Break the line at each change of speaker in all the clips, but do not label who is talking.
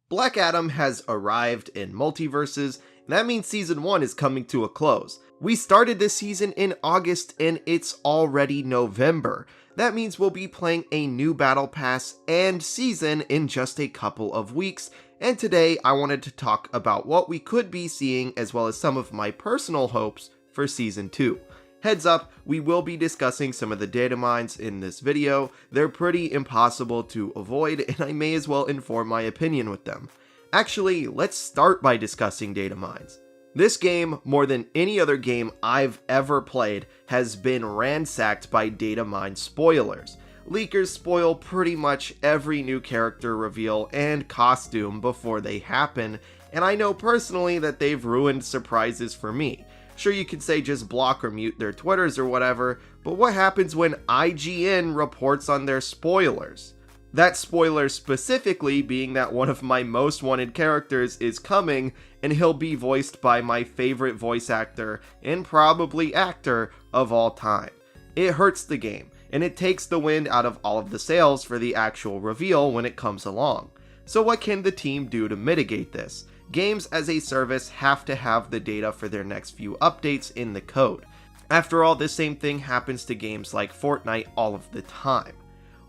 Black Adam has arrived in MultiVersus, and that means Season 1 is coming to a close. We started this season in August, and it's already November. That means we'll be playing a new Battle Pass and season in just a couple of weeks, and today I wanted to talk about what we could be seeing as well as some of my personal hopes for Season 2. Heads up, we will be discussing some of the data mines in this video. They're pretty impossible to avoid, and I may as well inform my opinion with them. Actually, let's start by discussing data mines. This game, more than any other game I've ever played, has been ransacked by data mine spoilers. Leakers spoil pretty much every new character reveal and costume before they happen, and I know personally that they've ruined surprises for me. Sure, you could say just block or mute their Twitters or whatever, but what happens when IGN reports on their spoilers? That spoiler specifically being that one of my most wanted characters is coming, and he'll be voiced by my favorite voice actor and probably actor of all time. It hurts the game, and it takes the wind out of all of the sails for the actual reveal when it comes along. So what can the team do to mitigate this? Games as a service have to have the data for their next few updates in the code. After all, the same thing happens to games like Fortnite all of the time.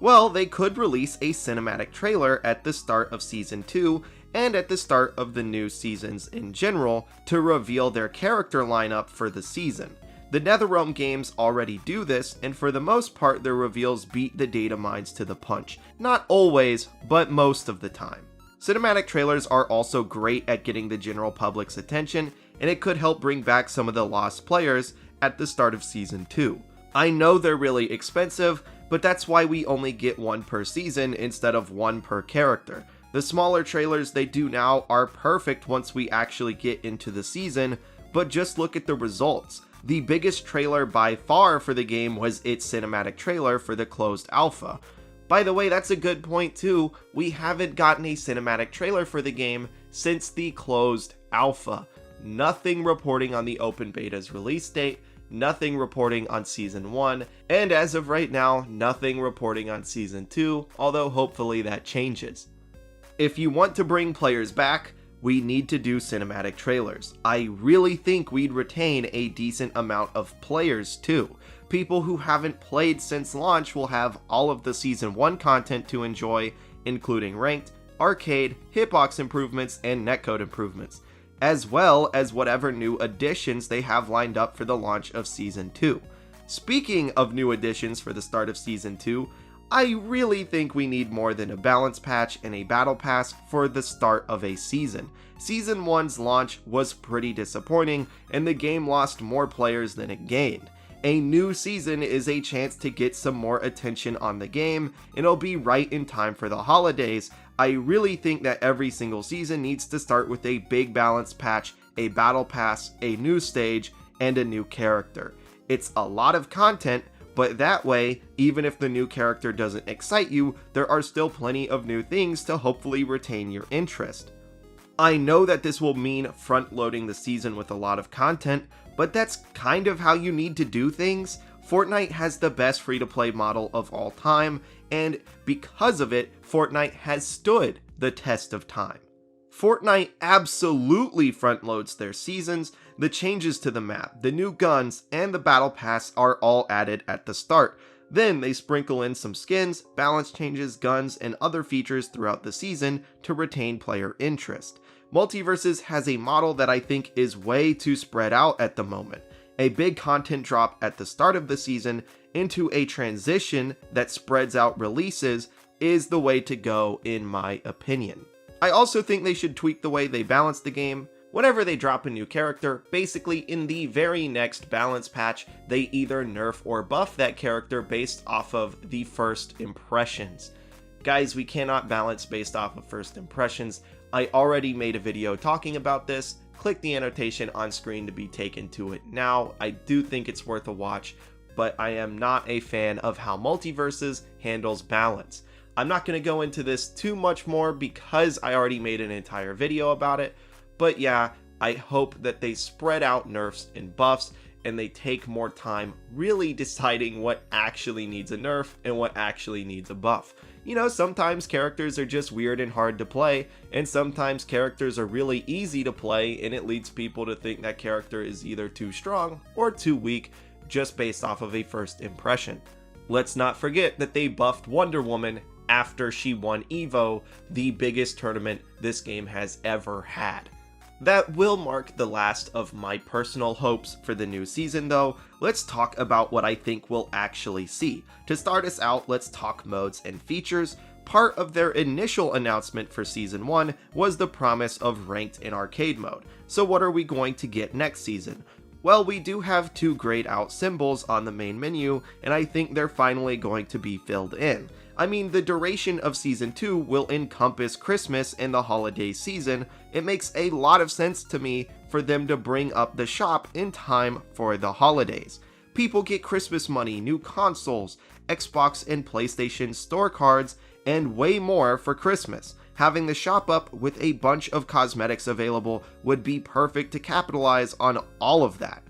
Well, they could release a cinematic trailer at the start of Season 2 and at the start of the new seasons in general to reveal their character lineup for the season. The NetherRealm games already do this, and for the most part their reveals beat the data mines to the punch. Not always, but most of the time. Cinematic trailers are also great at getting the general public's attention, and it could help bring back some of the lost players at the start of Season 2. I know they're really expensive, but that's why we only get one per season instead of one per character. The smaller trailers they do now are perfect once we actually get into the season, but just look at the results. The biggest trailer by far for the game was its cinematic trailer for the closed alpha. By the way, that's a good point too. We haven't gotten a cinematic trailer for the game since the closed alpha. Nothing reporting on the open beta's release date, nothing reporting on Season 1, and as of right now, nothing reporting on Season 2, although hopefully that changes. If you want to bring players back, we need to do cinematic trailers. I really think we'd retain a decent amount of players too. People who haven't played since launch will have all of the Season 1 content to enjoy, including ranked, arcade, hitbox improvements, and netcode improvements, as well as whatever new additions they have lined up for the launch of Season 2. Speaking of new additions for the start of Season 2, I really think we need more than a balance patch and a battle pass for the start of a season. Season 1's launch was pretty disappointing, and the game lost more players than it gained. A new season is a chance to get some more attention on the game, and it'll be right in time for the holidays. I really think that every single season needs to start with a big balance patch, a battle pass, a new stage, and a new character. It's a lot of content, but that way, even if the new character doesn't excite you, there are still plenty of new things to hopefully retain your interest. I know that this will mean front-loading the season with a lot of content, but that's kind of how you need to do things. Fortnite has the best free-to-play model of all time, and because of it, Fortnite has stood the test of time. Fortnite absolutely front-loads their seasons. The changes to the map, the new guns, and the battle pass are all added at the start. Then they sprinkle in some skins, balance changes, guns, and other features throughout the season to retain player interest. MultiVersus has a model that I think is way too spread out at the moment. A big content drop at the start of the season into a transition that spreads out releases is the way to go in my opinion. I also think they should tweak the way they balance the game. Whenever they drop a new character, basically in the very next balance patch, they either nerf or buff that character based off of the first impressions. Guys, we cannot balance based off of first impressions. I already made a video talking about this. Click the annotation on screen to be taken to it now. I do think it's worth a watch, but I am not a fan of how MultiVersus handles balance. I'm not going to go into this too much more because I already made an entire video about it, but yeah, I hope that they spread out nerfs and buffs and they take more time really deciding what actually needs a nerf and what actually needs a buff. You know, sometimes characters are just weird and hard to play, and sometimes characters are really easy to play, and it leads people to think that character is either too strong or too weak just based off of a first impression. Let's not forget that they buffed Wonder Woman after she won EVO, the biggest tournament this game has ever had. That will mark the last of my personal hopes for the new season though. Let's talk about what I think we'll actually see. To start us out, let's talk modes and features. Part of their initial announcement for Season 1 was the promise of ranked and arcade mode. So what are we going to get next season? Well, we do have 2 grayed out symbols on the main menu, and I think they're finally going to be filled in. I mean, the duration of Season 2 will encompass Christmas and the holiday season. It makes a lot of sense to me for them to bring up the shop in time for the holidays. People get Christmas money, new consoles, Xbox and PlayStation store cards, and way more for Christmas. Having the shop up with a bunch of cosmetics available would be perfect to capitalize on all of that.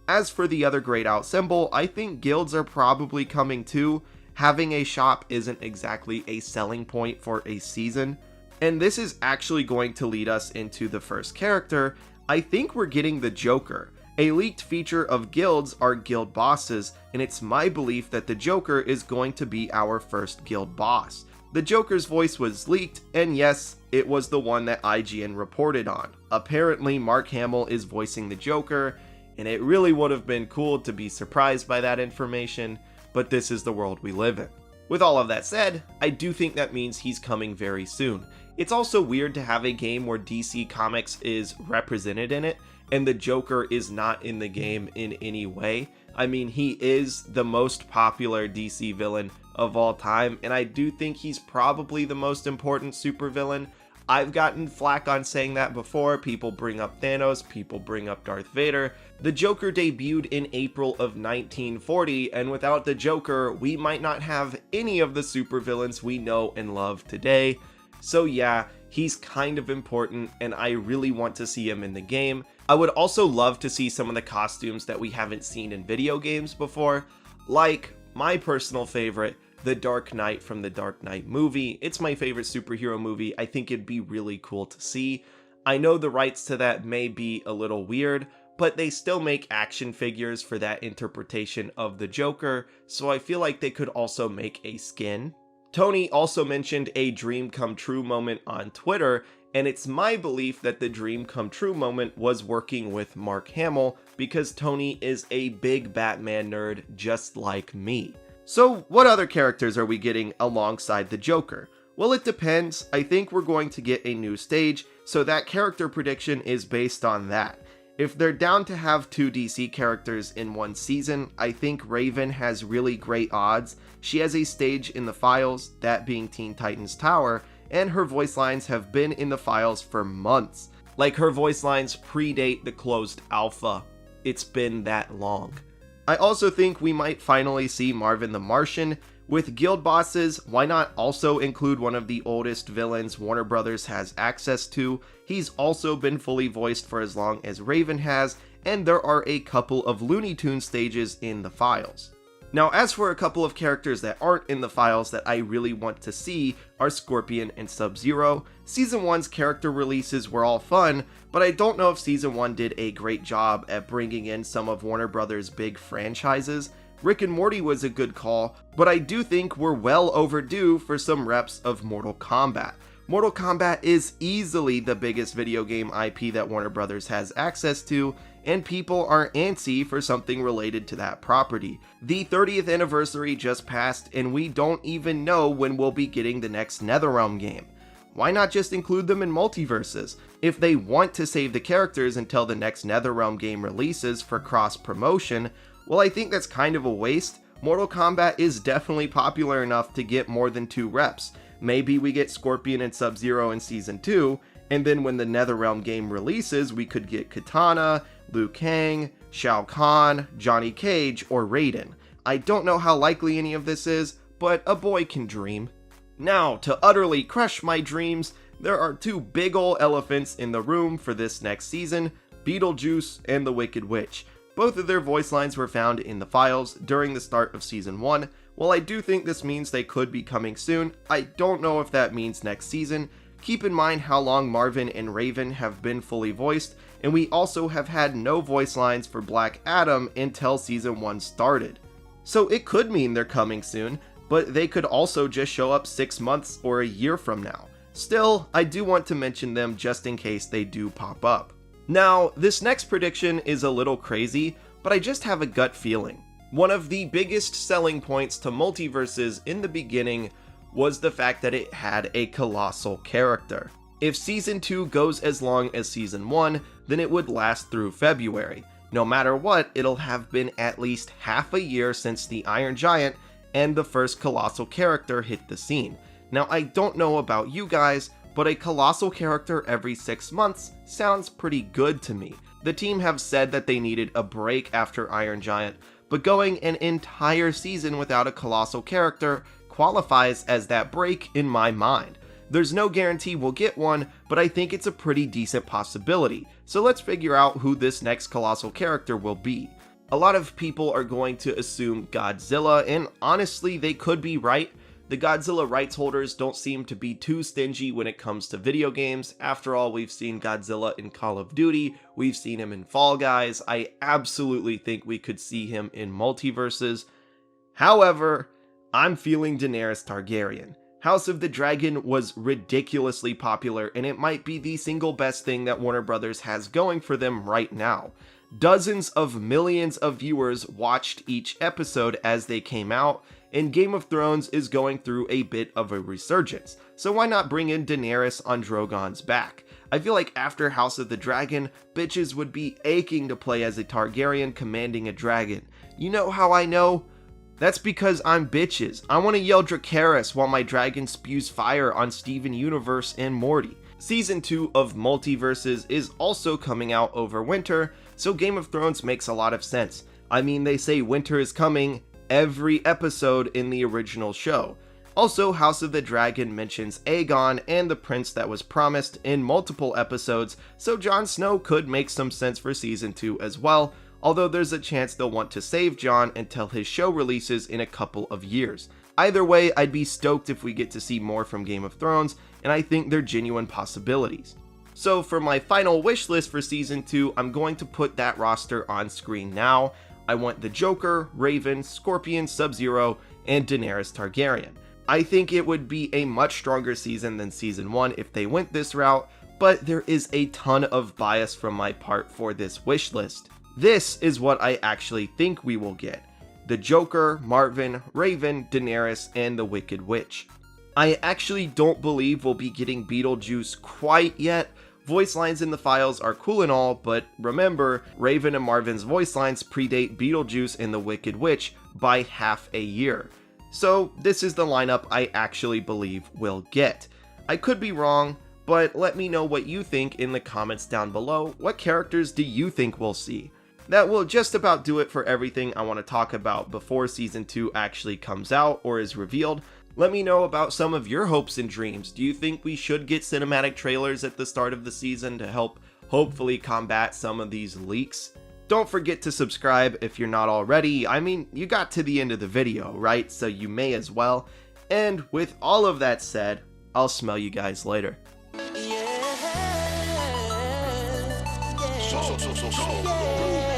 As for the other grayed out symbol, I think guilds are probably coming too. Having a shop isn't exactly a selling point for a season. And this is actually going to lead us into the first character. I think we're getting the Joker. A leaked feature of guilds are guild bosses, and it's my belief that the Joker is going to be our first guild boss. The Joker's voice was leaked, and yes, it was the one that IGN reported on. Apparently, Mark Hamill is voicing the Joker, and it really would have been cool to be surprised by that information, but this is the world we live in. With all of that said, I do think that means he's coming very soon. It's also weird to have a game where DC Comics is represented in it, and the Joker is not in the game in any way. I mean, he is the most popular DC villain of all time, and I do think he's probably the most important supervillain. I've gotten flack on saying that before. People bring up Thanos, people bring up Darth Vader. The Joker debuted in April of 1940, and without the Joker, we might not have any of the supervillains we know and love today. So yeah, he's kind of important, and I really want to see him in the game. I would also love to see some of the costumes that we haven't seen in video games before, like my personal favorite, the Dark Knight from the Dark Knight movie. It's my favorite superhero movie. I think it'd be really cool to see. I know the rights to that may be a little weird, but they still make action figures for that interpretation of the Joker, so I feel like they could also make a skin. Tony also mentioned a dream come true moment on Twitter, and it's my belief that the dream come true moment was working with Mark Hamill, because Tony is a big Batman nerd just like me. So what other characters are we getting alongside the Joker? Well, it depends. I think we're going to get a new stage, so that character prediction is based on that. If they're down to have 2 DC characters in one season, I think Raven has really great odds. She has a stage in the files, that being Teen Titans Tower, and her voice lines have been in the files for months. Like, her voice lines predate the closed alpha. It's been that long. I also think we might finally see Marvin the Martian. With guild bosses, why not also include one of the oldest villains Warner Brothers has access to? He's also been fully voiced for as long as Raven has, and there are a couple of Looney Tunes stages in the files. Now, as for a couple of characters that aren't in the files that I really want to see are Scorpion and Sub-Zero. Season 1's character releases were all fun, but I don't know if Season 1 did a great job at bringing in some of Warner Brothers' big franchises. Rick and Morty was a good call, but I do think we're well overdue for some reps of Mortal Kombat. Mortal Kombat is easily the biggest video game IP that Warner Brothers has access to, and people are antsy for something related to that property. The 30th anniversary just passed, and we don't even know when we'll be getting the next NetherRealm game. Why not just include them in MultiVersus? If they want to save the characters until the next NetherRealm game releases for cross-promotion, well, I think that's kind of a waste. Mortal Kombat is definitely popular enough to get more than 2 reps. Maybe we get Scorpion and Sub-Zero in Season 2, and then when the NetherRealm game releases, we could get Kitana, Liu Kang, Shao Kahn, Johnny Cage, or Raiden. I don't know how likely any of this is, but a boy can dream. Now, to utterly crush my dreams, there are 2 big ol' elephants in the room for this next season, Beetlejuice and the Wicked Witch. Both of their voice lines were found in the files during the start of Season 1. While I do think this means they could be coming soon, I don't know if that means next season. Keep in mind how long Marvin and Raven have been fully voiced, and we also have had no voice lines for Black Adam until Season 1 started. So it could mean they're coming soon, but they could also just show up 6 months or a year from now. Still, I do want to mention them just in case they do pop up. Now, this next prediction is a little crazy, but I just have a gut feeling. One of the biggest selling points to MultiVersus in the beginning was the fact that it had a colossal character. If Season 2 goes as long as Season 1, then it would last through February. No matter what, it'll have been at least half a year since the Iron Giant and the first colossal character hit the scene. Now, I don't know about you guys, but a colossal character every 6 months sounds pretty good to me. The team have said that they needed a break after Iron Giant, but going an entire season without a colossal character qualifies as that break in my mind. There's no guarantee we'll get one, but I think it's a pretty decent possibility. So let's figure out who this next colossal character will be. A lot of people are going to assume Godzilla, and honestly, they could be right. The Godzilla rights holders don't seem to be too stingy when it comes to video games. After all, we've seen Godzilla in Call of Duty, we've seen him in Fall Guys. I absolutely think we could see him in MultiVersus. However, I'm feeling Daenerys Targaryen. House of the Dragon was ridiculously popular, and it might be the single best thing that Warner Brothers has going for them right now. Dozens of millions of viewers watched each episode as they came out, and Game of Thrones is going through a bit of a resurgence, so why not bring in Daenerys on Drogon's back? I feel like after House of the Dragon, bitches would be aching to play as a Targaryen commanding a dragon. You know how I know? That's because I'm bitches. I want to yell Dracarys while my dragon spews fire on Steven Universe and Morty. Season 2 of MultiVersus is also coming out over winter, so Game of Thrones makes a lot of sense. I mean, they say winter is coming every episode in the original show. Also, House of the Dragon mentions Aegon and the prince that was promised in multiple episodes, so Jon Snow could make some sense for Season 2 as well, although there's a chance they'll want to save Jon until his show releases in a couple of years. Either way, I'd be stoked if we get to see more from Game of Thrones, and I think they're genuine possibilities. So for my final wish list for Season 2, I'm going to put that roster on screen now. I want the Joker, Raven, Scorpion, Sub-Zero, and Daenerys Targaryen. I think it would be a much stronger season than Season 1 if they went this route, but there is a ton of bias from my part for this wish list. This is what I actually think we will get. The Joker, Marvin, Raven, Daenerys, and the Wicked Witch. I actually don't believe we'll be getting Beetlejuice quite yet. Voice lines in the files are cool and all, but remember, Raven and Marvin's voice lines predate Beetlejuice and the Wicked Witch by half a year. So this is the lineup I actually believe we'll get. I could be wrong, but let me know what you think in the comments down below. What characters do you think we'll see? That will just about do it for everything I want to talk about before Season 2 actually comes out or is revealed. Let me know about some of your hopes and dreams. Do you think we should get cinematic trailers at the start of the season to help hopefully combat some of these leaks? Don't forget to subscribe if you're not already. I mean, you got to the end of the video, right? So you may as well. And with all of that said, I'll smell you guys later.
So.